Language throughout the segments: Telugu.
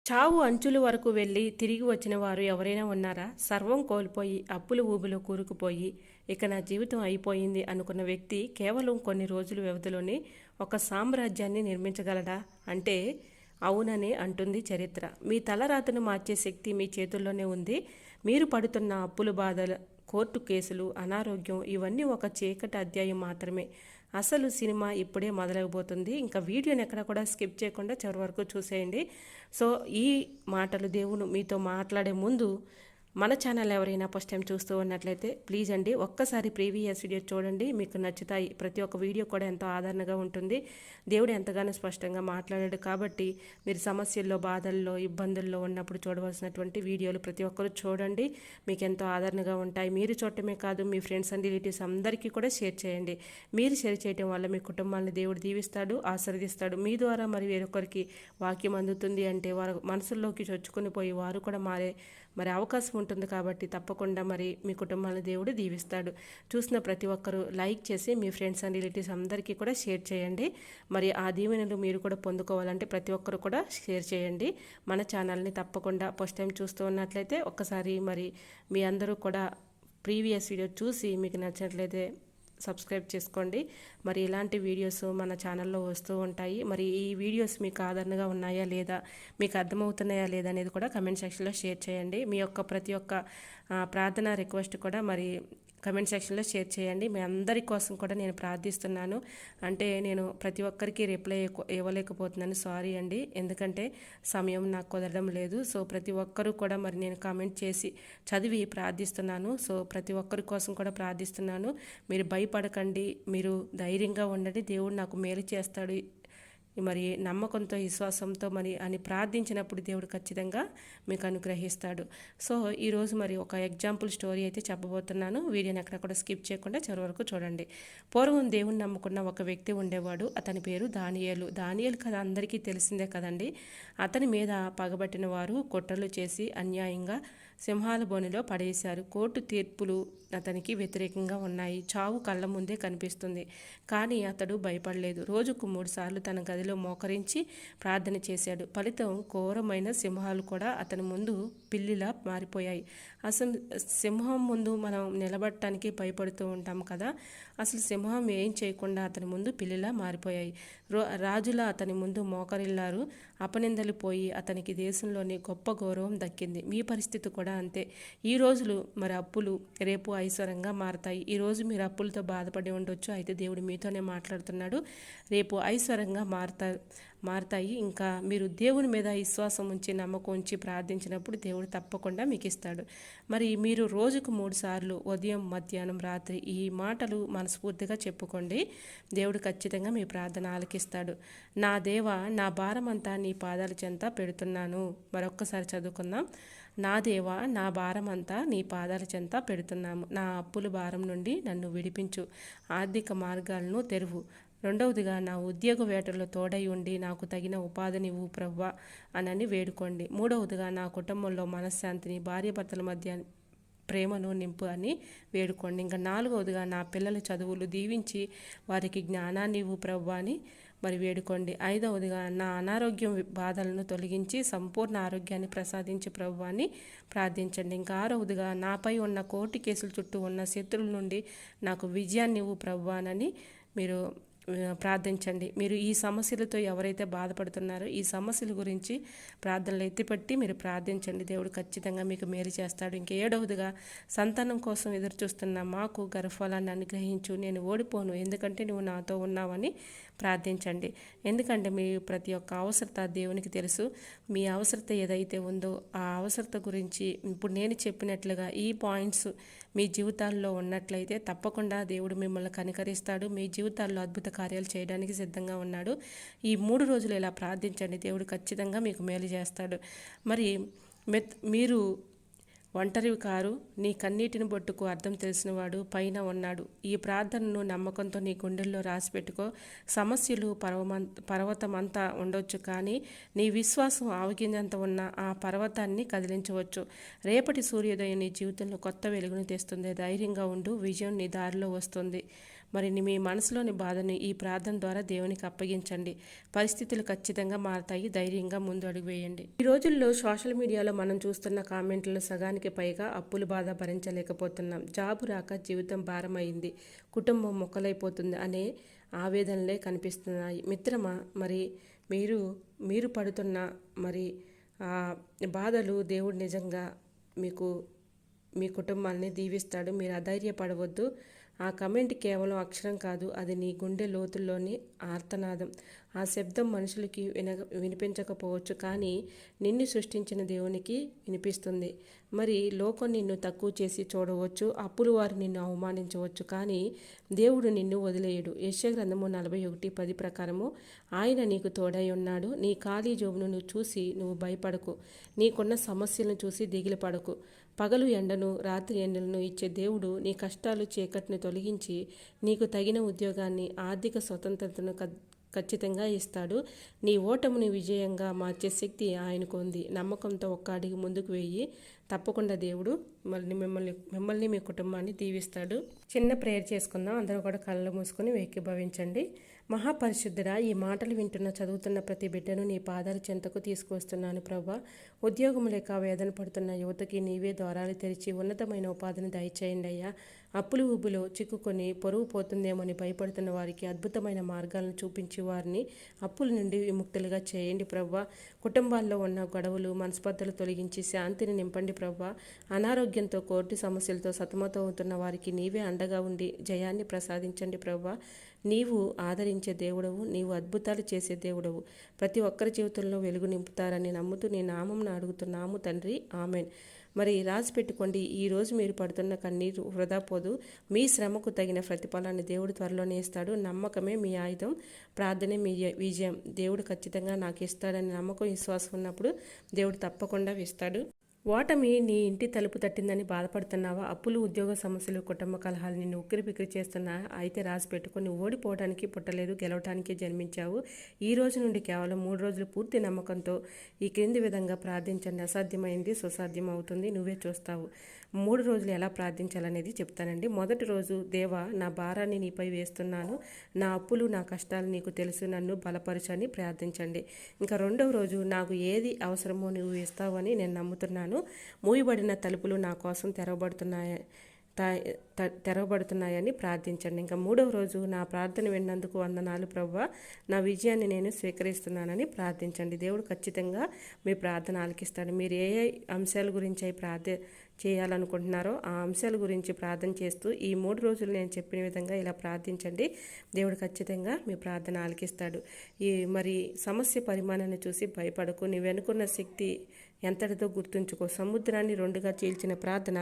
చావు అంచుల వరకు వెళ్ళి తిరిగి వచ్చిన వారు ఎవరైనా ఉన్నారా? సర్వం కోల్పోయి అప్పుల ఊబిలో కూరుకుపోయి ఇక నా జీవితం అయిపోయింది అనుకున్న వ్యక్తి కేవలం కొన్ని రోజుల వ్యవధిలోనే ఒక సామ్రాజ్యాన్ని నిర్మించగలడా అంటే అవుననే అంటుంది చరిత్ర. మీ తలరాతను మార్చే శక్తి మీ చేతుల్లోనే ఉంది. మీరు పడుతున్న అప్పుల బాధల, కోర్టు కేసులు, అనారోగ్యం ఇవన్నీ ఒక చీకటి అధ్యాయం మాత్రమే. అసలు సినిమా ఇప్పుడే మొదలైపోతుంది. ఇంకా వీడియోని ఎక్కడ కూడా స్కిప్ చేయకుండా చివరి వరకు చూసేయండి. సో ఈ మాటలు దేవుడు మీతో మాట్లాడే ముందు మన ఛానల్ ఎవరైనా ఫస్ట్ టైం చూస్తూ ఉన్నట్లయితే ప్లీజ్ అండి ఒక్కసారి ప్రీవియస్ వీడియో చూడండి, మీకు నచ్చుతాయి. ప్రతి ఒక్క వీడియో కూడా ఎంతో ఆదరణగా ఉంటుంది. దేవుడు ఎంతగానో స్పష్టంగా మాట్లాడాడు కాబట్టి మీరు సమస్యల్లో, బాధల్లో, ఇబ్బందుల్లో ఉన్నప్పుడు చూడవలసినటువంటి వీడియోలు ప్రతి ఒక్కరు చూడండి, మీకు ఎంతో ఆదరణగా ఉంటాయి. మీరు చూడటమే కాదు, మీ ఫ్రెండ్స్ అండ్ రిలేటివ్స్ అందరికీ కూడా షేర్ చేయండి. మీరు షేర్ చేయడం వల్ల మీ కుటుంబాన్ని దేవుడు దీవిస్తాడు, ఆశీర్వదిస్తాడు. మీ ద్వారా మరి వేరొకరికి వాక్యం అందుతుంది అంటే వారు మనసుల్లోకి చొచ్చుకొని పోయి వారు కూడా మరి అవకాశం ఉంటుంది. కాబట్టి తప్పకుండా మరి మీ కుటుంబాలను దేవుడు దీవిస్తాడు. చూసిన ప్రతి ఒక్కరూ లైక్ చేసి మీ ఫ్రెండ్స్ అండ్ రిలేటివ్స్ అందరికీ కూడా షేర్ చేయండి. మరి ఆ దీవెనలు మీరు కూడా పొందుకోవాలంటే ప్రతి ఒక్కరు కూడా షేర్ చేయండి. మన ఛానల్ని తప్పకుండా ఫస్ట్ టైం చూస్తూ ఉన్నట్లయితే ఒక్కసారి మరి మీ అందరూ కూడా ప్రీవియస్ వీడియో చూసి మీకు నచ్చినట్లయితే సబ్స్క్రైబ్ చేసుకోండి. మరి ఇలాంటి వీడియోస్ మన ఛానల్లో వస్తూ ఉంటాయి. మరి ఈ వీడియోస్ మీకు ఆదరణగా ఉన్నాయా లేదా, మీకు అర్థమవుతున్నాయా లేదా అనేది కూడా కమెంట్ సెక్షన్లో షేర్ చేయండి. మీ యొక్క ప్రతి ఒక్క ప్రార్థన రిక్వెస్ట్ కూడా మరి కమెంట్ సెక్షన్లో షేర్ చేయండి. మీ అందరి కోసం కూడా నేను ప్రార్థిస్తున్నాను. అంటే నేను ప్రతి ఒక్కరికి రిప్లై ఇవ్వలేకపోతున్నాను, సారీ అండి. ఎందుకంటే సమయం నాకు కుదరడం లేదు. సో ప్రతి ఒక్కరూ కూడా మరి నేను కామెంట్ చేసి చదివి ప్రార్థిస్తున్నాను. సో ప్రతి ఒక్కరి కోసం కూడా ప్రార్థిస్తున్నాను. మీరు భయపడకండి, మీరు ధైర్యంగా ఉండండి. దేవుడు నాకు మేలు చేస్తాడు, మరి నమ్మకంతో, విశ్వాసంతో మరి అని ప్రార్థించినప్పుడు దేవుడు ఖచ్చితంగా మీకు అనుగ్రహిస్తాడు. సో ఈరోజు మరి ఒక ఎగ్జాంపుల్ స్టోరీ అయితే చెప్పబోతున్నాను. వీడియోని ఎక్కడ కూడా స్కిప్ చేయకుండా చివరి వరకు చూడండి. పూర్వం దేవుని నమ్ముకున్న ఒక వ్యక్తి ఉండేవాడు. అతని పేరు దానియేలు. దానియేలు కథ అందరికీ తెలిసిందే కదండి. అతని మీద పగబట్టిన వారు కుట్రలు చేసి అన్యాయంగా సింహాల బోనిలో పడేశారు. కోర్టు తీర్పులు అతనికి వ్యతిరేకంగా ఉన్నాయి. చావు కళ్ళ ముందే కనిపిస్తుంది. కానీ అతడు భయపడలేదు. రోజుకు 3 సార్లు తన గదిలో మోకరించి ప్రార్థన చేశాడు. ఫలితం ఘోరమైన సింహాలు కూడా అతని ముందు పిల్లిలా మారిపోయాయి. అసలు సింహం ముందు మనం నిలబడటానికి భయపడుతూ ఉంటాం కదా. అసలు సింహం ఏం చేయకుండా అతని ముందు పిల్లిలా మారిపోయాయి. రాజుల అతని ముందు మోకరిల్లారు. అపనిందలు పోయి అతనికి దేశంలోని గొప్ప గౌరవం దక్కింది. మీ పరిస్థితి కూడా అంతే. ఈ రోజులు మరి అప్పులు రేపు ఐశ్వర్యంగా మారతాయి. ఈరోజు మీరు అప్పులతో బాధపడి ఉండొచ్చు, అయితే దేవుడు మీతోనే మాట్లాడుతున్నాడు. రేపు ఐశ్వర్యంగా మారతాయి. ఇంకా మీరు దేవుని మీద విశ్వాసం ఉంచి, నమ్మకం ఉంచి ప్రార్థించినప్పుడు దేవుడు తప్పకుండా మీకు ఇస్తాడు. మరి మీరు రోజుకు 3 సార్లు ఉదయం, మధ్యాహ్నం, రాత్రి ఈ మాటలు మనస్ఫూర్తిగా చెప్పుకోండి. దేవుడు ఖచ్చితంగా మీ ప్రార్థన ఆలకిస్తాడు. నా దేవా, నా భారమంతా నీ పాదాల చెంత పెడుతున్నాను. మరొక్కసారి చదువుకుందాం. నా దేవా, నా భారమంతా నీ పాదాల చెంత పెడుతున్నాము. నా అప్పుల భారం నుండి నన్ను విడిపించు. ఆర్థిక మార్గాలను తెరువు. రెండవదిగా, నా ఉద్యోగ వేటలో తోడై ఉండి నాకు తగిన ఉపాధినివ్వు ప్రవ్వా అనని వేడుకోండి. మూడవదిగా, నా కుటుంబంలో మనశ్శాంతిని, భార్యాభర్తల మధ్య ప్రేమను నింపు అని వేడుకోండి. ఇంకా నాలుగవదిగా, నా పిల్లల చదువులు దీవించి వారికి జ్ఞానాన్ని ఇవ్వు ప్రవ్వా అని మరి వేడుకోండి. ఐదవదిగా, నా అనారోగ్యం బాధలను తొలగించి సంపూర్ణ ఆరోగ్యాన్ని ప్రసాదించి ప్రభువా అని ప్రార్థించండి. ఇంకా ఆరవదిగా, నాపై ఉన్న కోర్టు కేసుల చుట్టూ ఉన్న శత్రువుల నుండి నాకు విజయాన్ని ఇవ్వు ప్రభువానని మీరు ప్రార్థించండి. మీరు ఈ సమస్యలతో ఎవరైతే బాధపడుతున్నారో ఈ సమస్యల గురించి ప్రార్థనలు ఎత్తిపెట్టి మీరు ప్రార్థించండి. దేవుడు ఖచ్చితంగా మీకు మేలు చేస్తాడు. ఇంకా ఏడవదిగా, సంతానం కోసం ఎదురు చూస్తున్న మాకు గర్భఫలాన్ని అనుగ్రహించు. నేను ఓడిపోను, ఎందుకంటే నువ్వు నాతో ఉన్నావని ప్రార్థించండి. ఎందుకంటే మీ ప్రతి ఒక్క అవసరత దేవునికి తెలుసు. మీ అవసరత ఏదైతే ఉందో ఆ అవసరత గురించి ఇప్పుడు నేను చెప్పినట్లుగా ఈ పాయింట్స్ మీ జీవితాల్లో ఉన్నట్లయితే తప్పకుండా దేవుడు మిమ్మల్ని కనికరిస్తాడు. మీ జీవితాల్లో అద్భుత కార్యాలు చేయడానికి సిద్ధంగా ఉన్నాడు. ఈ 3 రోజులు ఇలా ప్రార్థించండి. దేవుడు ఖచ్చితంగా మీకు మేలు చేస్తాడు. మరి మీరు ఒంటరివి కారు, నీ కన్నీటిని బొట్టుకు అర్థం తెలిసినవాడు పైన ఉన్నాడు. ఈ ప్రార్థనను నమ్మకంతో నీ గుండెల్లో రాసిపెట్టుకో. సమస్యలు పర్వతమంతా ఉండొచ్చు, కానీ నీ విశ్వాసం ఆవగింజంత ఉన్న ఆ పర్వతాన్ని కదిలించవచ్చు. రేపటి సూర్యోదయం నీ జీవితంలో కొత్త వెలుగును తెస్తుంది. ధైర్యంగా ఉండు, విజయం నీ దారిలో వస్తుంది. మరి మీ మనసులోని బాధను ఈ ప్రార్థన ద్వారా దేవునికి అప్పగించండి. పరిస్థితులు ఖచ్చితంగా మారతాయి. ధైర్యంగా ముందు అడుగు వేయండి. ఈ రోజుల్లో సోషల్ మీడియాలో మనం చూస్తున్న కామెంట్లలో సగానికి పైగా అప్పుల బాధ భరించలేకపోతున్నాం, జాబు రాక జీవితం భారమైంది, కుటుంబం మొక్కలైపోతుంది అనే ఆవేదనలే కనిపిస్తున్నాయి. మిత్రమా, మరి మీరు పడుతున్న మరి బాధలు దేవుడు నిజంగా మీకు మీ కుటుంబాన్ని దీవిస్తాడు. మీరు అధైర్యపడవద్దు. ఆ కమెంట్ కేవలం అక్షరం కాదు, అది నీ గుండె లోతుల్లోని ఆర్తనాదం. ఆ శబ్దం మనుషులకి వినిపించకపోవచ్చు, కానీ నిన్ను సృష్టించిన దేవునికి వినిపిస్తుంది. మరి లోకం నిన్ను తక్కువ చేసి చూడవచ్చు, అప్పులు వారు నిన్ను అవమానించవచ్చు, కానీ దేవుడు నిన్ను వదిలేయడు. యెషయా గ్రంథము 41:10 ప్రకారము ఆయన నీకు తోడై ఉన్నాడు. నీ ఖాళీ జోబును నువ్వు చూసి నువ్వు భయపడకు, నీకున్న సమస్యలను చూసి దిగులు పడకు. పగలు ఎండను రాత్రి ఎండలను ఇచ్చే దేవుడు నీ కష్టాలు చీకటిని తొలగించి నీకు తగిన ఉద్యోగాన్ని, ఆర్థిక స్వతంత్రతను ఖచ్చితంగా ఇస్తాడు. నీ ఓటముని విజయంగా మార్చే శక్తి ఆయనకు ఉంది. నమ్మకంతో ఒక్క అడుగు ముందుకు వేయి. తప్పకుండా దేవుడు మిమ్మల్ని మీ కుటుంబాన్ని దీవిస్తాడు. చిన్న ప్రేయర్ చేసుకుందాం. అందరూ కూడా కళ్ళు మూసుకొని ఏకీభవించండి. మహాపరిశుద్ధుడా, ఈ మాటలు చదువుతున్న ప్రతి బిడ్డను నీ పాదాల చెంతకు తీసుకువస్తున్నాను ప్రభా. ఉద్యోగం లేక వేదన పడుతున్న యువతకి నీవే ద్వారాలు తెరిచి ఉన్నతమైన ఉపాధిని దయచేయండి అయ్యా. అప్పులు ఊబులో చిక్కుకొని పొరుగు పోతుందేమని భయపడుతున్న వారికి అద్భుతమైన మార్గాలను చూపించి వారిని అప్పుల నుండి విముక్తులుగా చేయండి ప్రభా. కుటుంబాల్లో ఉన్న గొడవలు మనస్పర్ధలు తొలగించి శాంతిని నింపండి ప్రభా. అనారోగ్యంతో కోర్టు సమస్యలతో సతమతమవుతున్న వారికి నీవే అండగా ఉండి జయాన్ని ప్రసాదించండి ప్రభా. నీవు ఆదరించే దేవుడవు, నీవు అద్భుతాలు చేసే దేవుడవు. ప్రతి ఒక్కరి జీవితంలో వెలుగు నింపుతారని నమ్ముతూ నీ నామంను అడుగుతున్నాము తండ్రి, ఆమెన్. మరి రాసి పెట్టుకోండి, ఈరోజు మీరు పడుతున్న కన్నీరు వృధా పోదు. మీ శ్రమకు తగిన ప్రతిఫలాన్ని దేవుడు త్వరలోనే ఇస్తాడు. నమ్మకమే మీ ఆయుధం, ప్రార్థనే మీ విజయం. దేవుడు ఖచ్చితంగా నాకు ఇస్తాడని నమ్మకం, విశ్వాసం ఉన్నప్పుడు దేవుడు తప్పకుండా ఇస్తాడు. ఓటమి నీ ఇంటి తలుపు తట్టిందని బాధపడుతున్నావా? అప్పులు, ఉద్యోగ సమస్యలు, కుటుంబ కలహాలు నిన్ను ఉక్కిరిబిక్కిరి చేస్తున్నా? అయితే రాసి పెట్టుకొని ఓడిపోవడానికి పుట్టలేదు, గెలవటానికి జన్మించావు. ఈ రోజు నుండి కేవలం 3 రోజులు పూర్తి నమ్మకంతో ఈ క్రింది విధంగా ప్రార్థించండి. అసాధ్యమైంది సుసాధ్యం అవుతుంది, నువ్వే చూస్తావు. 3 రోజులు ఎలా ప్రార్థించాలనేది చెప్తానండి. మొదటి రోజు, దేవా, నా భారాన్ని నీపై వేస్తున్నాను, నా అప్పులు నా కష్టాలు నీకు తెలుసు, నన్ను బలపరచని ప్రార్థించండి. ఇంకా రెండవ రోజు, నాకు ఏది అవసరమో నువ్వు ఇస్తావని నేను నమ్ముతున్నాను, మూయబడిన తలుపులు నా కోసం తెరవబడుతున్నాయని ప్రార్థించండి. ఇంకా మూడవ రోజు, నా ప్రార్థన విన్నందుకు వందనాలు ప్రభువా, నా విజయాన్ని నేను స్వీకరిస్తున్నానని ప్రార్థించండి. దేవుడు ఖచ్చితంగా మీ ప్రార్థన ఆలకిస్తాడు. మీరు ఏ అంశాల గురించి చేయాలనుకుంటున్నారో ఆ అంశాల గురించి ప్రార్థన చేస్తూ ఈ 3 రోజులు నేను చెప్పిన విధంగా ఇలా ప్రార్థించండి. దేవుడు ఖచ్చితంగా మీ ప్రార్థన ఆలకిస్తాడు. మరి సమస్య పరిమాణాన్ని చూసి భయపడకు, నీ వెనుకున్న శక్తి ఎంతటితో గుర్తుంచుకో. సముద్రాన్ని 2గా చీల్చిన ప్రార్థన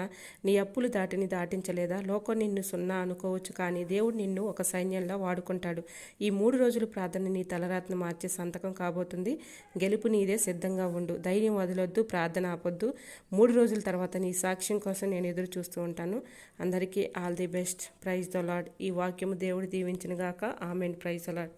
నీ అప్పులు దాటించలేదా? లోకం నిన్ను 0 అనుకోవచ్చు, కానీ దేవుడు నిన్ను ఒక సైన్యంలా వాడుకుంటాడు. ఈ 3 రోజులు ప్రార్థన నీ తలరాత్ను మార్చే సంతకం కాబోతుంది. గెలుపు నీదే, సిద్ధంగా ఉండు. ధైర్యం వదలొద్దు, ప్రార్థన ఆపొద్దు. 3 రోజుల తర్వాత నీ సాక్ష్యం కోసం నేను ఎదురు చూస్తూ ఉంటాను. అందరికీ all the best. Praise the lord. ఈ వాక్యము దేవుడు దీవించును గాక. ఆమెన్. Praise the lord.